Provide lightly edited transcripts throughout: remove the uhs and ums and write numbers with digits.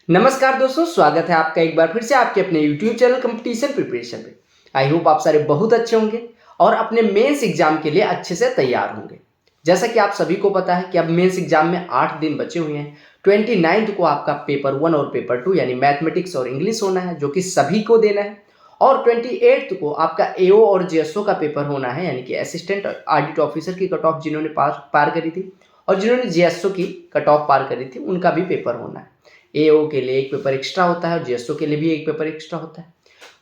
नमस्कार दोस्तों, स्वागत है आपका एक बार फिर से आपके अपने YouTube चैनल कंपटीशन प्रिपरेशन पे। आई होप आप सारे बहुत अच्छे होंगे और अपने मेंस एग्जाम के लिए अच्छे से तैयार होंगे। जैसा कि आप सभी को पता है कि अब मेंस एग्जाम में 8 दिन बचे हुए हैं। 29 को आपका पेपर 1 और पेपर 2 यानी मैथमेटिक्स और इंग्लिश होना है, जो कि सभी को देना है। और 28 को आपका एओ और जेएसओ का पेपर होना है, यानी कि असिस्टेंट ऑडिट ऑफिसर की कट ऑफ जिन्होंने पार करी थी और जिन्होंने जेएसओ की कट ऑफ पार करी थी, उनका भी पेपर होना है। एओ के लिए एक पेपर एक्स्ट्रा होता है और जेएसओ के लिए भी एक पेपर एक्स्ट्रा होता है।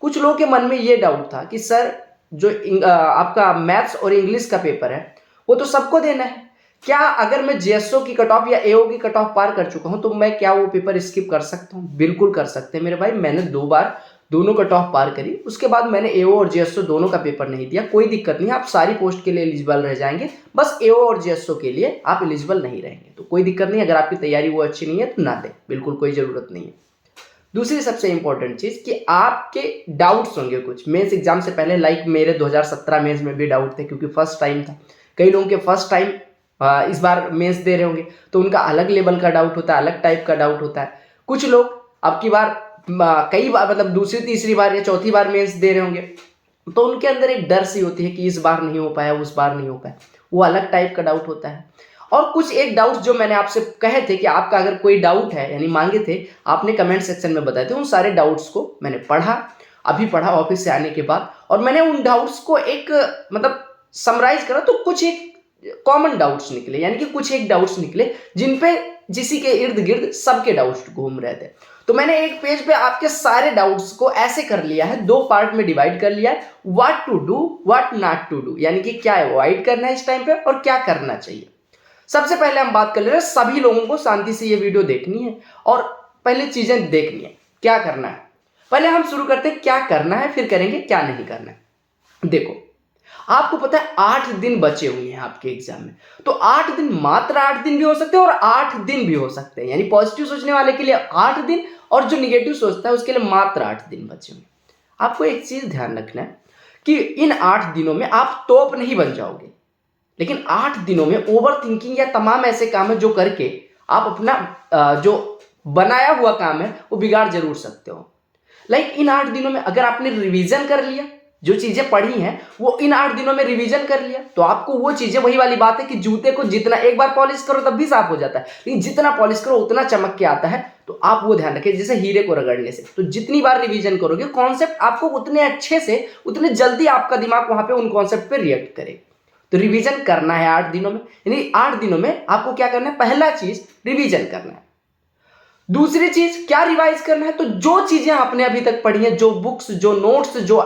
कुछ लोगों के मन में ये डाउट था कि सर, जो आपका मैथ्स और इंग्लिश का पेपर है वो तो सबको देना है, क्या अगर मैं जेएसओ की कट ऑफ या एओ की कट ऑफ पार कर चुका हूं तो मैं क्या वो पेपर स्किप कर सकता हूं? बिल्कुल कर सकते हैं मेरे भाई। मैंने 2 बार दोनों कट ऑफ पार करी, उसके बाद मैंने एओ और जेएसओ दोनों का पेपर नहीं दिया। कोई दिक्कत नहीं, आप सारी पोस्ट के लिए एलिजिबल रह जाएंगे, बस एओ और जेएसओ के लिए आप एलिजिबल नहीं रहेंगे। तो कोई दिक्कत नहीं, अगर आपकी तैयारी वो अच्छी नहीं है तो ना दें, बिल्कुल कोई जरूरत नहीं है। दूसरी सबसे इंपॉर्टेंट चीज कि आपके डाउट्स होंगे कुछ मेंस एग्जाम से पहले, लाइक मेरे 2017 मेंस में भी डाउट थे क्योंकि फर्स्ट टाइम था। कई लोगों के फर्स्ट टाइम इस बार मेंस दे रहे होंगे तो उनका अलग लेवल का डाउट होता है, अलग टाइप का डाउट होता है। कुछ लोग अब की बार कई बार मतलब दूसरी तीसरी बार या चौथी बार मेंस दे रहे होंगे, तो उनके अंदर एक डर सी होती है कि इस बार नहीं हो पाया, उस बार नहीं हो पाया। वो अलग टाइप का डाउट होता है। और कुछ एक डाउट जो मैंने आपसे कहे थे कि आपका अगर कोई डाउट है, यानी मांगे थे, आपने कमेंट सेक्शन में बताए थे, उन सारे डाउट्स को मैंने पढ़ा, अभी पढ़ा ऑफिस से आने के बाद, और मैंने उन डाउट्स को एक मतलब समराइज करा तो कुछ एक कॉमन डाउट्स निकले, यानी कि कुछ एक डाउट्स निकले जिन पे जिसी के इर्द गिर्द सबके डाउट्स घूम रहे थे। तो मैंने एक पेज पे आपके सारे डाउट्स को ऐसे कर लिया है, 2 पार्ट में डिवाइड कर लिया है, what to do what not to do, यानी कि क्या अवॉइड करना है इस टाइम पे और क्या करना चाहिए। सबसे पहले हम बात कर ले रहे हैं, सभी लोगों को शांति से ये वीडियो देखनी है और पहले चीजें देखनी है, क्या करना है। पहले हम शुरू करते हैं क्या करना है, फिर करेंगे क्या नहीं करना है। देखो, आपको पता है 8 दिन बचे हुए हैं आपके एग्जाम में, तो 8 दिन, मात्र 8 दिन भी हो सकते हैं और 8 दिन भी हो सकते हैं, यानी पॉजिटिव सोचने वाले के लिए 8 दिन और जो निगेटिव सोचता है उसके लिए मात्र 8 दिन बचे हुए हैं। आपको एक चीज ध्यान रखना है कि इन 8 दिनों में आप टॉप नहीं बन जाओगे, लेकिन 8 दिनों में ओवर थिंकिंग या तमाम ऐसे काम है जो करके आप अपना जो बनाया हुआ काम है वो बिगाड़ जरूर सकते हो। लाइक इन 8 दिनों में अगर आपने रिवीजन कर लिया, जो चीजें पढ़ी हैं वो इन 8 दिनों में रिवीजन कर लिया, तो आपको वो चीजें, वही वाली बात है कि जूते को जितना एक बार पॉलिश करो तब भी साफ हो जाता है, लेकिन जितना पॉलिश करो उतना चमक के आता है। तो आप वो ध्यान रखें, जैसे हीरे को रगड़ने से, तो जितनी बार रिवीजन करोगे कॉन्सेप्ट आपको उतने अच्छे से, उतने जल्दी आपका दिमाग वहां पे उन कॉन्सेप्ट पे रिएक्ट करे। तो रिवीजन करना है 8 दिनों में, यानी 8 दिनों में आपको क्या करना है, पहला चीज रिवीजन करना है। दूसरी चीज क्या रिवाइज करना है, तो जो चीजें आपने अभी तक पढ़ी हैं, जो बुक्स, जो नोट्स, जो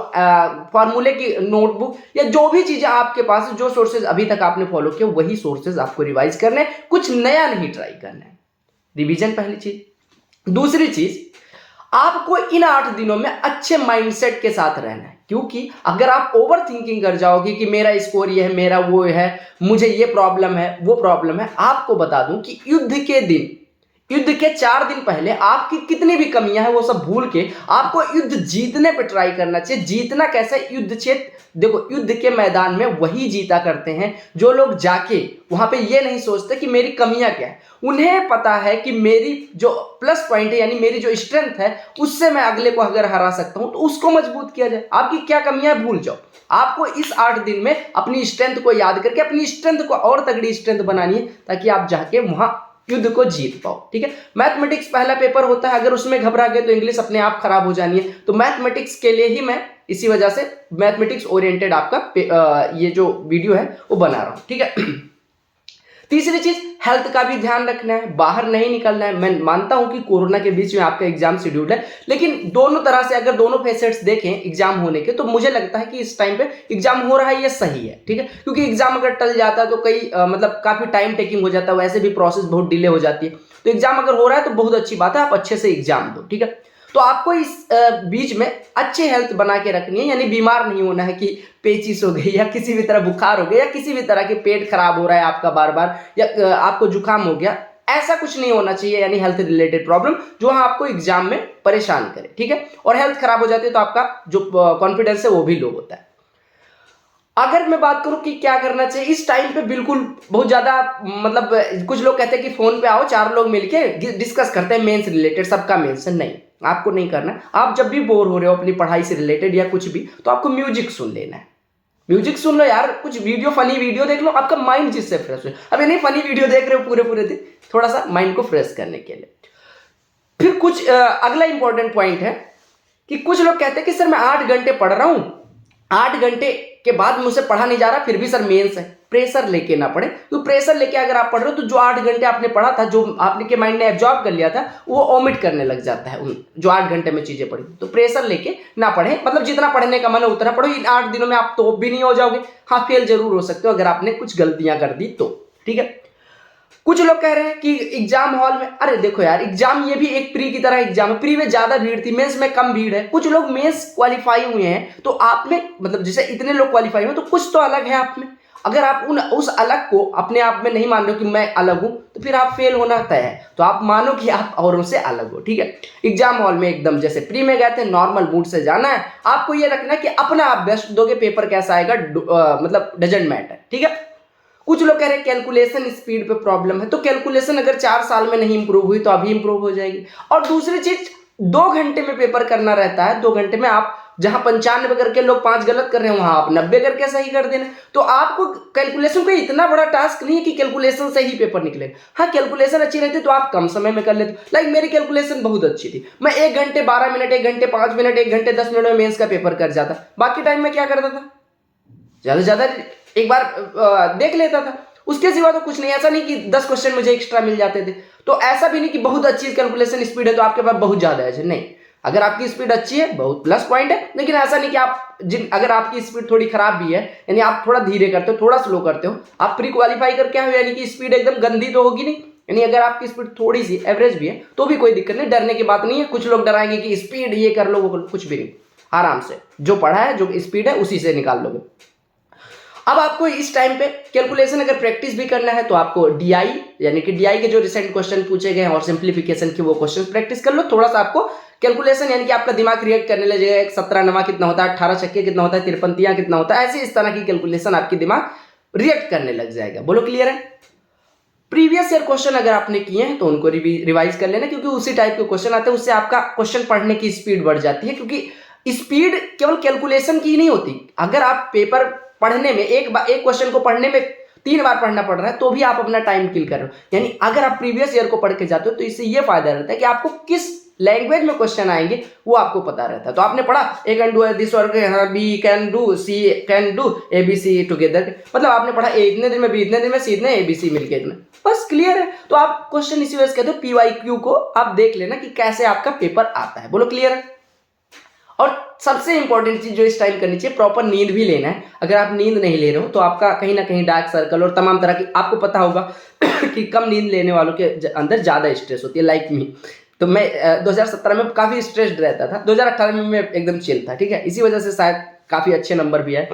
फॉर्मूले की नोटबुक या जो भी चीजें आपके पास, जो सोर्सेज अभी तक आपने फॉलो किए, वही सोर्सेज आपको रिवाइज करने, कुछ नया नहीं ट्राई करना है। रिवीजन पहली चीज। दूसरी चीज, आपको इन 8 दिनों में अच्छे माइंडसेट के साथ रहना है, क्योंकि अगर आप ओवर थिंकिंग कर जाओगे कि मेरा स्कोर ये है, मेरा वो है, मुझे ये प्रॉब्लम है, वो प्रॉब्लम है, आपको बता दूं कि युद्ध के दिन, युद्ध के 4 दिन पहले आपकी कितनी भी कमियां हैं वो सब भूल के आपको युद्ध जीतने पे ट्राई करना चाहिए। जीतना कैसे, युद्ध क्षेत्र, देखो युद्ध के मैदान में वही जीता करते हैं जो लोग जाके वहां पे ये नहीं सोचते कि मेरी कमियां क्या है। उन्हें पता है कि मेरी जो प्लस पॉइंट है, यानी मेरी जो स्ट्रेंथ है, उससे मैं अगले को अगर हरा सकता हूं तो उसको मजबूत किया जाए। आपकी क्या कमियां भूल जाओ, आपको इस 8 दिन में अपनी स्ट्रेंथ को याद करके अपनी स्ट्रेंथ को और तगड़ी स्ट्रेंथ बनानी है, ताकि आप जाके वहां युद्ध को जीत पाओ। ठीक है, मैथमेटिक्स पहला पेपर होता है, अगर उसमें घबरा गए तो इंग्लिश अपने आप खराब हो जानी है। तो मैथमेटिक्स के लिए ही मैं इसी वजह से मैथमेटिक्स ओरिएंटेड आपका ये जो वीडियो है वो बना रहा हूं। ठीक है। तीसरी चीज, हेल्थ का भी ध्यान रखना है, बाहर नहीं निकलना है। मैं मानता हूं कि कोरोना के बीच में आपका एग्जाम शेड्यूल है, लेकिन दोनों तरह से अगर दोनों फेसेट्स देखें एग्जाम होने के, तो मुझे लगता है कि इस टाइम पे एग्जाम हो रहा है ये सही है। ठीक है, क्योंकि एग्जाम अगर टल जाता है तो कई मतलब काफी टाइम टेकिंग हो जाता है, वैसे भी प्रोसेस बहुत डिले हो जाती है। तो एग्जाम अगर हो रहा है तो बहुत अच्छी बात है, आप अच्छे से एग्जाम दो। ठीक है, तो आपको इस बीच में अच्छे हेल्थ बना के रखनी है, यानी बीमार नहीं होना है कि पेचिस हो गई या किसी भी तरह बुखार हो गया या किसी भी तरह के पेट खराब हो रहा है आपका बार बार, या आपको जुकाम हो गया, ऐसा कुछ नहीं होना चाहिए, यानी हेल्थ रिलेटेड प्रॉब्लम जो आपको एग्जाम में परेशान करे। ठीक है, और हेल्थ खराब हो जाती है तो आपका जो कॉन्फिडेंस है वो भी लो होता है। अगर मैं बात करूं कि क्या करना चाहिए इस टाइम पे, बिल्कुल बहुत ज्यादा मतलब कुछ लोग कहते हैं कि फोन पे आओ 4 लोग मिलके डिस्कस करते हैं मेंस रिलेटेड, सबका मेंशन नहीं, आपको नहीं करना। आप जब भी बोर हो रहे हो अपनी पढ़ाई से रिलेटेड या कुछ भी, तो आपको म्यूजिक सुन लेना है। म्यूजिक सुन लो यार, कुछ वीडियो, फनी वीडियो देख लो, आपका माइंड जिससे फ्रेश हो। अभी नहीं फनी वीडियो देख रहे हो पूरे पूरे दिन, थोड़ा सा माइंड को फ्रेश करने के लिए। फिर कुछ अगला इंपॉर्टेंट पॉइंट है कि कुछ लोग कहते हैं कि सर मैं 8 घंटे पढ़ रहा हूं, 8 घंटे के बाद मुझसे पढ़ा नहीं जा रहा, फिर भी सर मेंस है। प्रेशर लेके ना पढ़े, तो प्रेशर लेके अगर आप पढ़ रहे हो तो जो 8 घंटे आपने पढ़ा था, जो आपने के माइंड ने एब्जॉर्ब कर लिया था, वो ओमिट करने लग जाता है उन जो 8 घंटे में चीजें पढ़ी। तो प्रेशर लेके ना पढ़े, मतलब जितना पढ़ने का मन है उतना पढ़ो। इन 8 दिनों में आप तो भी नहीं हो जाओगे, हाँ फेल जरूर हो सकते हो अगर आपने कुछ गलतियां कर दी तो, ठीक है। कुछ लोग कह रहे हैं कि एग्जाम हॉल में, अरे देखो यार एग्जाम ये भी एक प्री की तरह एग्जाम है। प्री में ज्यादा भीड़ थी, मेंस में कम भीड़ है। कुछ लोग मेंस क्वालिफाई हुए हैं, तो आप में मतलब जैसे इतने लोग क्वालिफाई हुए तो कुछ तो अलग है आप में। अगर आप उस अलग को अपने आप में नहीं मान रहे हो कि मैं अलग हूं, तो फिर आप फेल होना तय है। तो आप मानो कि आप औरों से अलग हो, ठीक है। एग्जाम हॉल में एकदम जैसे प्री में गए थे, नॉर्मल मूड से जाना है। आपको ये रखना है कि अपना आप बेस्ट दोगे, पेपर कैसा आएगा मतलब डजंट मैटर, ठीक है। कुछ लोग कह रहे हैं कैलकुलेशन स्पीड पे प्रॉब्लम है, तो कैलकुलेशन अगर 4 साल में नहीं इंप्रूव हुई तो अभी इंप्रूव हो जाएगी। और दूसरी चीज, 2 घंटे में पेपर करना रहता है। 2 घंटे में आप जहां 95 करके लोग 5 गलत कर रहे हैं, वहां आप 90 करके सही कर देना। तो आपको कैलकुलेशन का इतना बड़ा टास्क नहीं है कि कैलकुलेशन से ही पेपर निकलेगा। हाँ कैलकुलेशन अच्छी रहती तो आप कम समय में कर लेते। लाइक मेरी कैलकुलेशन बहुत अच्छी थी, मैं 1 घंटे 12 मिनट, 1 घंटे 5 मिनट, 1 घंटे 10 मिनट में मेंस का पेपर कर जाता। बाकी टाइम में क्या करता था, ज्यादा से ज्यादा एक बार देख लेता था, उसके सिवा तो कुछ नहीं। ऐसा नहीं कि 10 क्वेश्चन मुझे एक्स्ट्रा मिल जाते थे। तो ऐसा भी नहीं कि बहुत अच्छी कैलकुलेशन स्पीड है तो आपके पास बहुत ज्यादा है, नहीं। अगर आपकी स्पीड अच्छी है बहुत प्लस पॉइंट है, लेकिन ऐसा नहीं कि आप अगर आपकी स्पीड थोड़ी खराब भी है, यानी आप थोड़ा धीरे करते हो, थोड़ा स्लो करते हो, आप प्री क्वालिफाई कर क्या हो, यानी कि स्पीड एकदम गंदी तो होगी नहीं। यानी अगर आपकी स्पीड थोड़ी सी एवरेज भी है तो भी कोई दिक्कत नहीं, डरने की बात नहीं है। कुछ लोग डराएंगे कि स्पीड ये कर लो वो कर लो, कुछ भी नहीं। आराम से जो पढ़ा है, जो स्पीड है उसी से निकाल लोगे। अब आपको इस टाइम पे कैलकुलेशन अगर प्रैक्टिस भी करना है तो आपको डीआई, यानी कि डीआई के जो रिसेंट क्वेश्चन पूछे गए हैं और सिंप्लीफिकेशन के वो क्वेश्चन प्रैक्टिस कर लो। थोड़ा सा आपको कैलकुलेशन, यानी कि आपका दिमाग रिएक्ट करने लगेगा। 17 नवा कितना होता है, 18 छक्के कितना होता है, 53 तियां कितना होता है, ऐसे इस तरह की कैलकुलेशन आपकी दिमाग रिएक्ट करने लग जाएगा। बोलो क्लियर है। प्रीवियस ईयर क्वेश्चन अगर आपने किए हैं तो उनको रिवाइज कर लेना, क्योंकि उसी टाइप के क्वेश्चन आते हैं। उससे आपका क्वेश्चन पढ़ने की स्पीड बढ़ जाती है, क्योंकि स्पीड केवल कैलकुलेशन की ही नहीं होती। अगर आप पेपर पढ़ने में एक क्वेश्चन को पढ़ने में 3 बार पढ़ना पड़ रहा है तो भी आप अपना टाइम किल कर रहे हो। यानी अगर आप प्रीवियस ईयर को पढ़ के जाते हो तो इससे ये फायदा रहता है कि आपको किस लैंग्वेज में क्वेश्चन आएंगे वो आपको पता रहता है। तो आपने पढ़ा A can do this work, B can do, C can do, A B C together, मतलब आपने पढ़ा ए इतने दिन में, बी इतने दिन में, सी इतने, ए बी सी मिलके इतने, बस क्लियर है। तो आप क्वेश्चन इसी वजह से कहते हो PYQ को आप देख लेना कि कैसे आपका पेपर आता है। बोलो क्लियर है। और सबसे इंपॉर्टेंट चीज जो इस टाइम करनी चाहिए, प्रॉपर नींद भी लेना है। अगर आप नींद नहीं ले रहे हो तो आपका कहीं ना कहीं डार्क सर्कल और तमाम तरह की, आपको पता होगा कि कम नींद लेने वालों के अंदर ज्यादा स्ट्रेस होती है, लाइक मी। तो मैं 2017 में काफी स्ट्रेस्ड रहता था, 2018 में मैं एकदम चिल था, ठीक है। इसी वजह से शायद काफी अच्छे नंबर भी आए।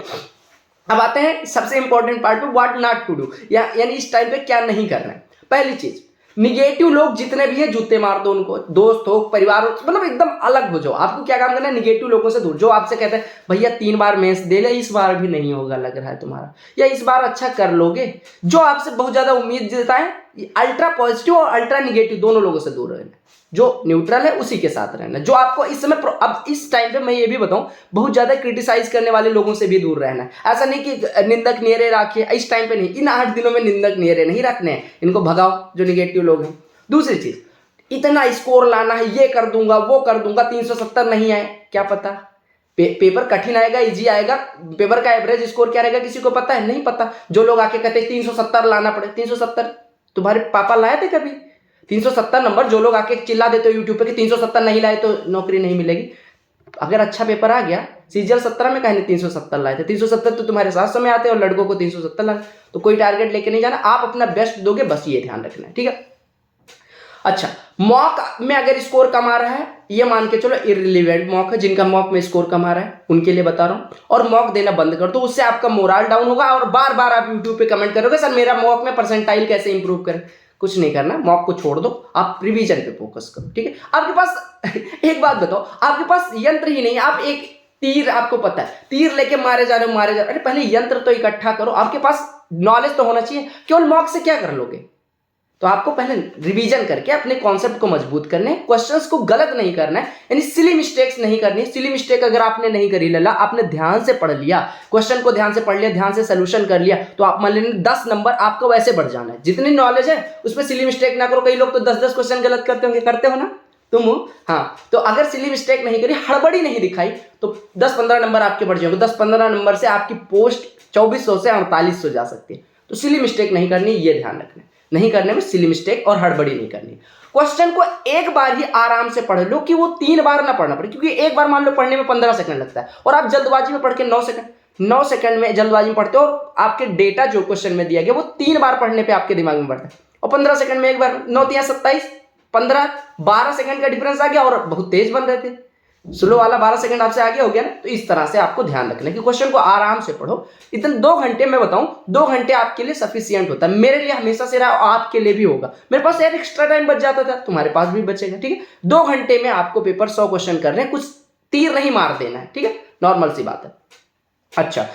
अब आते हैं सबसे इंपॉर्टेंट पार्ट पे, व्हाट नॉट टू डू, यानी इस टाइम पे क्या नहीं करना है। पहली चीज, निगेटिव लोग जितने भी हैं जूते मार दो उनको, दोस्त हो, परिवार हो, मतलब एकदम अलग हो जाओ। आपको क्या काम करना है, निगेटिव लोगों से दूर। जो आपसे कहते हैं भैया 3 बार मेंस दे ले, इस बार भी नहीं होगा लग रहा है तुम्हारा, या इस बार अच्छा कर लोगे, जो आपसे बहुत ज्यादा उम्मीद जताए, अल्ट्रा पॉजिटिव और अल्ट्रा निगेटिव दोनों लोगों से दूर रहना। जो न्यूट्रल है उसी के साथ रहना। जो आपको इस समय, अब इस टाइम पे मैं ये भी बताऊं, बहुत ज्यादा क्रिटिसाइज करने वाले लोगों से भी दूर रहना है। ऐसा नहीं कि निंदक नियरे रखिए, इस टाइम पे नहीं, इन 8 दिनों में निंदक नियरे नहीं रखने हैं, इनको भगाओ जो निगेटिव लोग हैं। दूसरी चीज, इतना स्कोर लाना है, ये कर दूंगा वो कर दूंगा, 370 नहीं आए, क्या पता पेपर कठिन आएगा इजी आएगा, पेपर का एवरेज स्कोर क्या रहेगा किसी को पता है, नहीं पता। जो लोग आके कहते हैं 370 लाना पड़े, 370 तुम्हारे पापा लाए थे कभी 370 नंबर? जो लोग आके चिल्ला देते हो यूट्यूब पे कि 370 नहीं लाए तो नौकरी नहीं मिलेगी, अगर अच्छा पेपर आ गया, सीजीएल 17 में कहने 370 लाए थे, 370 तो तुम्हारे साथ समय आते हैं, और लड़कों को 370 लाए। तो कोई टारगेट लेके नहीं जाना, आप अपना बेस्ट दोगे, बस ये ध्यान रखना है, ठीक है। अच्छा, मॉक में अगर स्कोर कम आ रहा है, ये मान के चलो इररिलेवेंट मॉक है, जिनका मॉक में स्कोर कम आ रहा है उनके लिए बता रहा हूं, और मॉक देना बंद कर दो। उससे आपका मोरल डाउन होगा और बार बार आप यूट्यूब पे कमेंट करोगे सर मेरा मॉक में परसेंटाइल कैसे इंप्रूव करें। कुछ नहीं करना, मॉक को छोड़ दो, आप रिवीजन पे फोकस करो, ठीक है। आपके पास एक बात बताओ, आपके पास यंत्र ही नहीं, आप एक तीर आपको पता है, तीर लेके मारे जा रहे हो मारे जा रहे हो, अरे पहले यंत्र तो इकट्ठा करो, आपके पास नॉलेज तो होना चाहिए। केवल मॉक से क्या कर लोगे? तो आपको पहले रिवीजन करके अपने कॉन्सेप्ट को मजबूत करने, क्वेश्चंस को गलत नहीं करना है, यानी सिली मिस्टेक्स नहीं करनी। सिली मिस्टेक अगर आपने नहीं करी, लला आपने ध्यान से पढ़ लिया, क्वेश्चन को ध्यान से पढ़ लिया, ध्यान से सोल्यूशन कर लिया, तो आप मान लेंगे 10 नंबर आपको वैसे बढ़ जाना है। जितनी नॉलेज है उसमें सिली मिस्टेक ना करो। कई लोग तो 10-10 क्वेश्चन गलत करते होंगे, करते हो ना तुम? हाँ, तो अगर सिली मिस्टेक नहीं करी, हड़बड़ी नहीं दिखाई, तो 10-15 नंबर आपके बढ़ जाएंगे। 10-15 नंबर से आपकी पोस्ट 2400 से 4800 जा सकती है। तो सिली मिस्टेक नहीं करनी, ये ध्यान रखना, नहीं करने में सिली मिस्टेक और हड़बड़ी नहीं करनी। क्वेश्चन को एक बार ही आराम से पढ़ लो कि वो 3 बार ना पढ़ना पड़े, क्योंकि एक बार मान लो पढ़ने में 15 सेकंड लगता है और आप जल्दबाजी में पढ़ के 9 सेकंड में जल्दबाजी में पढ़ते हो, और आपके डेटा जो क्वेश्चन में दिया गया वो 3 बार पढ़ने पे आपके दिमाग में बढ़ता है, और 15 सेकंड में एक बार, 9×3=27, 15-12 सेकंड का डिफरेंस आ गया, और बहुत तेज बन रहे थे, स्लो वाला 12 सेकंड आपसे आगे हो गया ना। तो इस तरह से आपको ध्यान रखना है कि क्वेश्चन को आराम से पढ़ो। इतने 2 घंटे मैं बताऊं, 2 घंटे आपके लिए सफिशियंट होता है। मेरे लिए हमेशा से रहा, आपके लिए भी होगा। मेरे पास यार एक्स्ट्रा टाइम बच जाता था, तुम्हारे पास भी बचेगा, ठीक है। 2 घंटे में आपको पेपर 100 क्वेश्चन कर रहे हैं, कुछ तीर नहीं मार देना है, ठीक है, नॉर्मल सी बात है। अच्छा,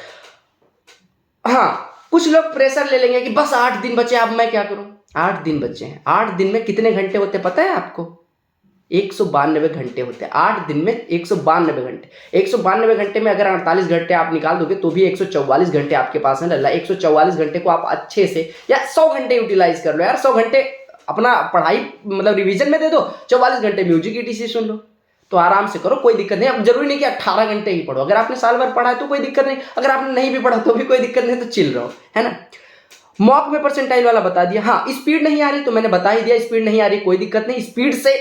हाँ, कुछ लोग प्रेशर ले लेंगे कि बस 8 दिन बचे, अब मैं क्या करूं। 8 दिन बचे हैं, 8 दिन में कितने घंटे होते पता है आपको? 192 घंटे होते हैं 8 दिन में। 192 घंटे, 192 घंटे में अगर 48 घंटे आप निकाल दोगे तो भी 144 घंटे आपके पास है। लल्ला 144 घंटे को आप अच्छे से, या 100 घंटे यूटिलाइज कर लो यार। 100 घंटे अपना पढ़ाई मतलब रिवीजन में दे दो, 44 घंटे म्यूजिक ईटीसी सुन लो, तो आराम से करो, कोई दिक्कत नहीं। अब जरूरी नहीं कि 18 घंटे ही पढ़ो, अगर आपने साल भर पढ़ा है तो कोई दिक्कत नहीं, अगर आपने नहीं भी पढ़ा तो भी कोई दिक्कत नहीं, तो चिल रहो, है ना। मॉक में परसेंटाइल वाला बता दिया। हाँ, स्पीड नहीं आ रही तो मैंने बता ही दिया, स्पीड नहीं आ रही कोई दिक्कत नहीं। स्पीड से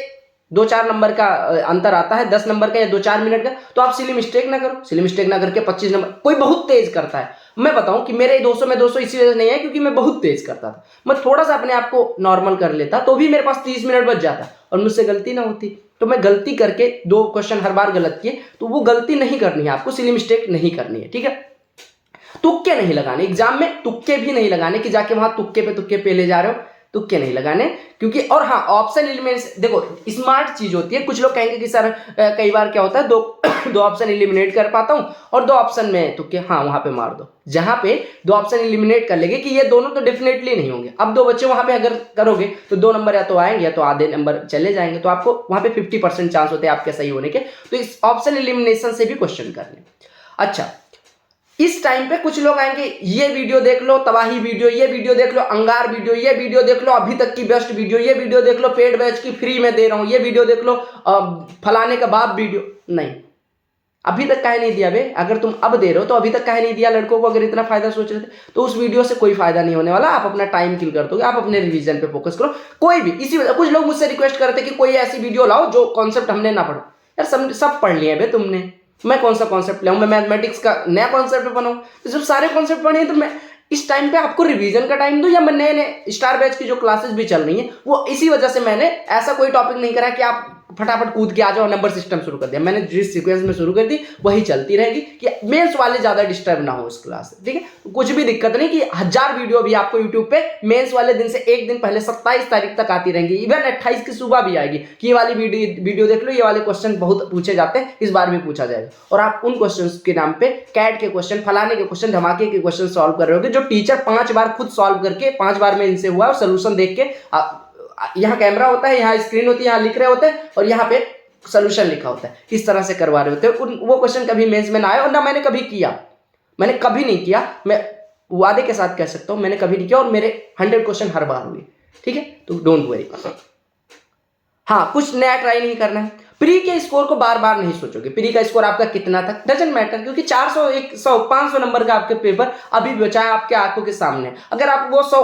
2-4 नंबर का अंतर आता है, 10 नंबर का या 2-4 मिनट का, तो आप सिली मिस्टेक ना करो। सिली मिस्टेक ना करके 25 नंबर, कोई बहुत तेज करता है, मैं बताऊं कि मेरे 200 में 200 इसी वजह से नहीं है क्योंकि मैं बहुत तेज करता था। मैं थोड़ा सा अपने आप को नॉर्मल कर लेता तो भी मेरे पास 30 मिनट बच जाता, और मुझसे गलती ना होती। तो मैं गलती करके 2 क्वेश्चन हर बार गलत किए, तो वो गलती नहीं करनी है आपको, सिली मिस्टेक नहीं करनी है, ठीक है। तुक्के नहीं लगाने एग्जाम में, तुक्के भी नहीं लगाने कि जाके वहां तुक्के पे ले जा रहे हो, तुक्के नहीं लगाने। क्योंकि और हाँ, ऑप्शन एलिमिनेट, देखो स्मार्ट चीज होती है। कुछ लोग कहेंगे कि सर कई बार क्या होता है, दो ऑप्शन एलिमिनेट कर पाता हूं और 2 ऑप्शन में तुक्के, हाँ वहां पे मार दो। जहां पे 2 ऑप्शन एलिमिनेट कर लेंगे कि ये दोनों तो डेफिनेटली नहीं होंगे, अब 2 बच्चे वहां पे अगर करोगे तो 2 नंबर या तो आएंगे या तो आधे नंबर चले जाएंगे, तो आपको वहां पे 50% चांस होते हैं आपके सही होने के। तो इस ऑप्शन एलिमिनेशन से भी क्वेश्चन करने। अच्छा, इस टाइम पे कुछ लोग आएंगे, ये वीडियो देख लो तबाही वीडियो, ये वीडियो देख लो अंगार वीडियो, ये वीडियो देख लो अभी तक की बेस्ट वीडियो, ये वीडियो देख लो पेड बैच की फ्री में दे रहा हूं, ये वीडियो देख लो फलाने का बाप वीडियो। नहीं, अभी तक काहे नहीं दिया बे? अगर तुम अब दे रहे हो तो अभी तक काहे नहीं दिया लड़कों को? अगर इतना फायदा सोच रहे थे तो उस वीडियो से कोई फायदा नहीं होने वाला। आप अपना टाइम किल कर दोगे, आप अपने रिवीजन पे फोकस करो। कोई भी इसी वजह, कुछ लोग मुझसे रिक्वेस्ट करते कि कोई ऐसी वीडियो लाओ जो कॉन्सेप्ट हमने ना पढ़ा। यार सब पढ़ लिए बे तुमने, मैं कौन सा कॉन्सेप्ट लाऊं? मैं मैथमेटिक्स का नया कॉन्सेप्ट बनाऊं? तो जब सारे कॉन्सेप्ट पढ़े तो मैं इस टाइम पे आपको रिवीजन का टाइम दूं, या मैं नए स्टार बैच की जो क्लासेस भी चल रही हैं वो इसी वजह से मैंने ऐसा कोई टॉपिक नहीं करा कि आप फटाफट कूद के आ जाओ, नंबर सिस्टम शुरू कर दिया। मैंने जिस सीक्वेंस में शुरू कर दी वही चलती रहेगी कि मेंस वाले ज्यादा डिस्टर्ब ना हो इस क्लास से, ठीक है। कुछ भी दिक्कत नहीं कि 1000 वीडियो भी आपको यूट्यूब पे मेंस वाले दिन से एक दिन पहले 27 तारीख तक आती रहेंगी, इवन 28 की सुबह भी आएगी कि ये वाली वीडियो देख लो, ये वाले क्वेश्चन बहुत पूछे जाते हैं, इस बार भी पूछा जाएगा। और आप उन क्वेश्चन के नाम पे कैट के क्वेश्चन, फलाने के क्वेश्चन, धमाके के क्वेश्चन सॉल्व कर रहे होगे, जो टीचर 5 बार खुद सॉल्व करके 5 बार में इनसे हुआ और सोल्यूशन देख के, यहाँ कैमरा होता है, यहाँ स्क्रीन होती है, यहाँ लिख रहे होते हैं और यहाँ पे सोल्यूशन लिखा होता है, इस तरह से करवा रहे होते हैं। वो क्वेश्चन कभी मेंस में ना आए, और ना मैंने कभी किया, मैंने कभी नहीं किया। मैं वादे के साथ कह सकता हूं मैंने कभी नहीं किया, और मेरे 100 क्वेश्चन हर बार हुए, ठीक है। तो डोंट वरी। हाँ, कुछ नया ट्राई नहीं करना है। प्री के स्कोर को बार बार नहीं सोचोगे, प्री का स्कोर आपका कितना था डजंट मैटर, क्योंकि 400, 100, 500 नंबर का आपके पेपर अभी बचा है आपके आंखों के सामने। अगर आप वो 100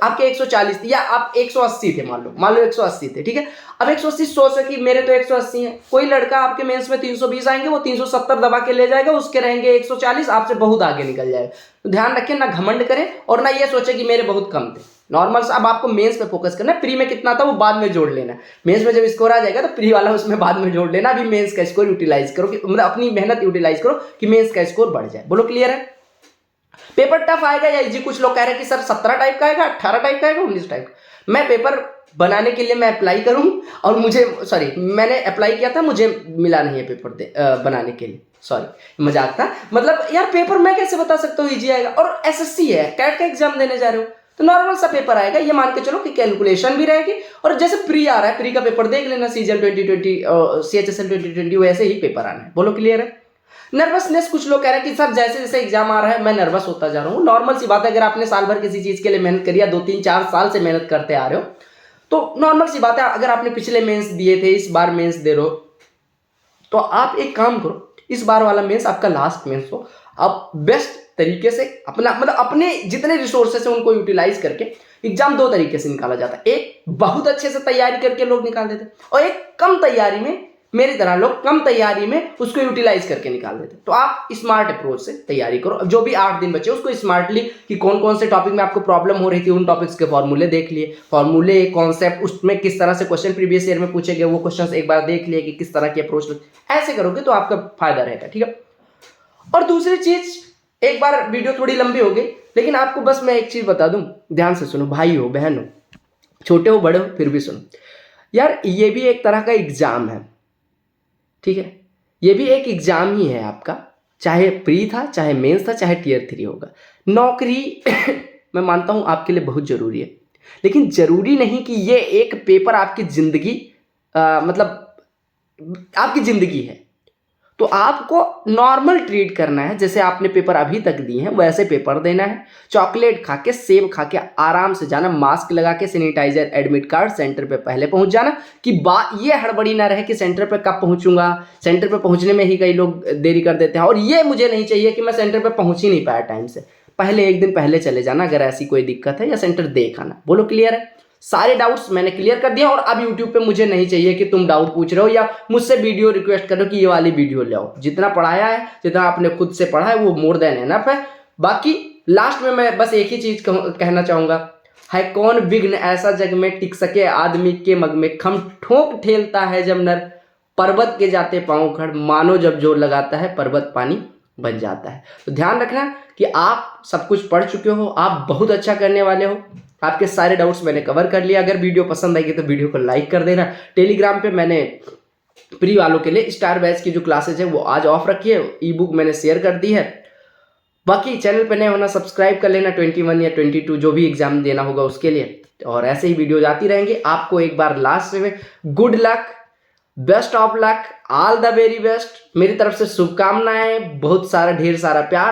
आपके 140 या आप 180 थे, मान लो 180 थे, ठीक है। अब 180 सोच कि मेरे तो 180 है, कोई लड़का आपके मेंस में 320 आएंगे, वो 370 दबा के ले जाएगा, उसके रहेंगे 140, आपसे बहुत आगे निकल जाएगा। तो ध्यान रखें, ना घमंड करें और ना ये सोचे कि मेरे बहुत कम थे। नॉर्मल से अब आपको मेंस पे फोकस करना है, प्री में कितना था वो बाद में जोड़ लेना। मेंस में जब स्कोर आ जाएगा तो प्री वाला उसमें बाद में जोड़ लेना। अभी मेंस का स्कोर यूटिलाइज करो, मतलब अपनी मेहनत यूटिलाइज करो कि मेंस का स्कोर बढ़ जाए। बोलो क्लियर है? पेपर टफ आएगा या इजी? कुछ लोग कह रहे हैं कि सर 17 टाइप का आएगा, 18 टाइप का आएगा, 19 टाइप का। मैं पेपर बनाने के लिए मैं अप्लाई करूं और मैंने अप्लाई किया था, मुझे मिला नहीं है पेपर बनाने के लिए। सॉरी मजाक था। मतलब यार पेपर मैं कैसे बता सकता हूँ इजी आएगा, और एसएससी है, कैट का एग्जाम देने जा रहे हो तो नॉर्मल सा पेपर आएगा, ये मान के चलो कि कैलकुलेशन भी रहेगी। और जैसे प्री आ रहा है, प्री का पेपर देख लेना, सीजन 2020 CHSL 2020 वैसे ही पेपर आना है। बोलो क्लियर है? नर्वसनेस, कुछ लोग कह रहे हैं कि सर जैसे जैसे एग्जाम आ रहा है मैं नर्वस होता जा रहा हूँ। नॉर्मल सी बात है, अगर आपने साल भर किसी चीज के लिए मेहनत करी या 2-3-4 साल से मेहनत करते आ रहे हो तो नॉर्मल सी बात है। अगर आपने पिछले मेंस दिए थे, इस बार मेंस दे रहे हो, तो आप एक काम करो, इस बार वाला मेंस आपका लास्ट मेंस हो। आप बेस्ट तरीके से अपना मतलब अपने जितने रिसोर्सेस हैं उनको यूटिलाइज करके एग्जाम दो तरीके से निकाला जाता है। एक बहुत अच्छे से तैयारी करके लोग निकाल देते हैं, और एक कम तैयारी में, मेरी तरह लोग कम तैयारी में उसको यूटिलाइज करके निकाल देते हैं। तो आप स्मार्ट अप्रोच से तैयारी करो। जो भी 8 दिन बचे उसको स्मार्टली, कि कौन कौन से टॉपिक में आपको प्रॉब्लम हो रही थी उन टॉपिक्स के फॉर्मूले देख लिए, फॉर्मूले कॉन्सेप्ट उसमें किस तरह से क्वेश्चन प्रीवियस ईयर में पूछे गए वो क्वेश्चन एक बार देख लिए कि किस तरह की अप्रोच, ऐसे करोगे तो आपका फायदा रहेगा। ठीक है। और दूसरी चीज, एक बार वीडियो थोड़ी लंबी हो गई, लेकिन आपको बस मैं एक चीज बता दूं, ध्यान से सुनो, भाई हो बहन हो, छोटे हो बड़े हो, फिर भी सुनो यार, ये भी एक तरह का एग्जाम है। ठीक है, ये भी एक एग्जाम ही है आपका, चाहे प्री था, चाहे मेंस था, चाहे टियर 3 होगा। नौकरी मैं मानता हूं आपके लिए बहुत जरूरी है, लेकिन जरूरी नहीं कि ये एक पेपर आपकी जिंदगी मतलब आपकी जिंदगी है। तो आपको नॉर्मल ट्रीट करना है, जैसे आपने पेपर अभी तक दिए हैं वैसे पेपर देना है। चॉकलेट खा के, सेब खा के आराम से जाना, मास्क लगा के, सैनिटाइजर, एडमिट कार्ड, सेंटर पे पहले पहुंच जाना, कि ये हड़बड़ी ना रहे कि सेंटर पे कब पहुंचूंगा। सेंटर पे पहुंचने में ही कई लोग देरी कर देते हैं, और ये मुझे नहीं चाहिए कि मैं सेंटर पे पहुंच ही नहीं पाया टाइम से। पहले एक दिन पहले चले जाना अगर ऐसी कोई दिक्कत है, या सेंटर देख आना। बोलो क्लियर है? सारे डाउट्स मैंने क्लियर कर दिया, और अब यूट्यूब पे मुझे नहीं चाहिए कि तुम डाउट पूछ रहे हो या मुझसे वीडियो रिक्वेस्ट करो कि ये वाली वीडियो ले आओ। जितना पढ़ाया है, जितना आपने खुद से पढ़ा है, वो मोर देन एनफ है। बाकी लास्ट में मैं बस एक ही चीज कहना चाहूंगा, है कौन विघ्न ऐसा जग में टिक सके, आदमी के मग में खम ठोक ठेलता है जब नर, पर्वत के जाते पांव खड़, मानो जब जोर लगाता है पर्वत पानी बन जाता है। तो ध्यान रखना कि आप सब कुछ पढ़ चुके हो, आप बहुत अच्छा करने वाले हो। आपके सारे डाउट्स मैंने कवर कर लिया। अगर वीडियो पसंद आएगी तो वीडियो को लाइक कर देना। टेलीग्राम पे मैंने प्री वालों के लिए स्टार बैच की जो क्लासेज है वो आज ऑफ रखी है, ई बुक मैंने शेयर कर दी है। बाकी चैनल पे नए होना सब्सक्राइब कर लेना, 21 या 22 जो भी एग्जाम देना होगा उसके लिए। और ऐसे ही वीडियो आती रहेंगे। आपको एक बार लास्ट में good luck, best of luck, all the very best, मेरी तरफ से शुभकामनाएं, बहुत सारा ढेर सारा प्यार।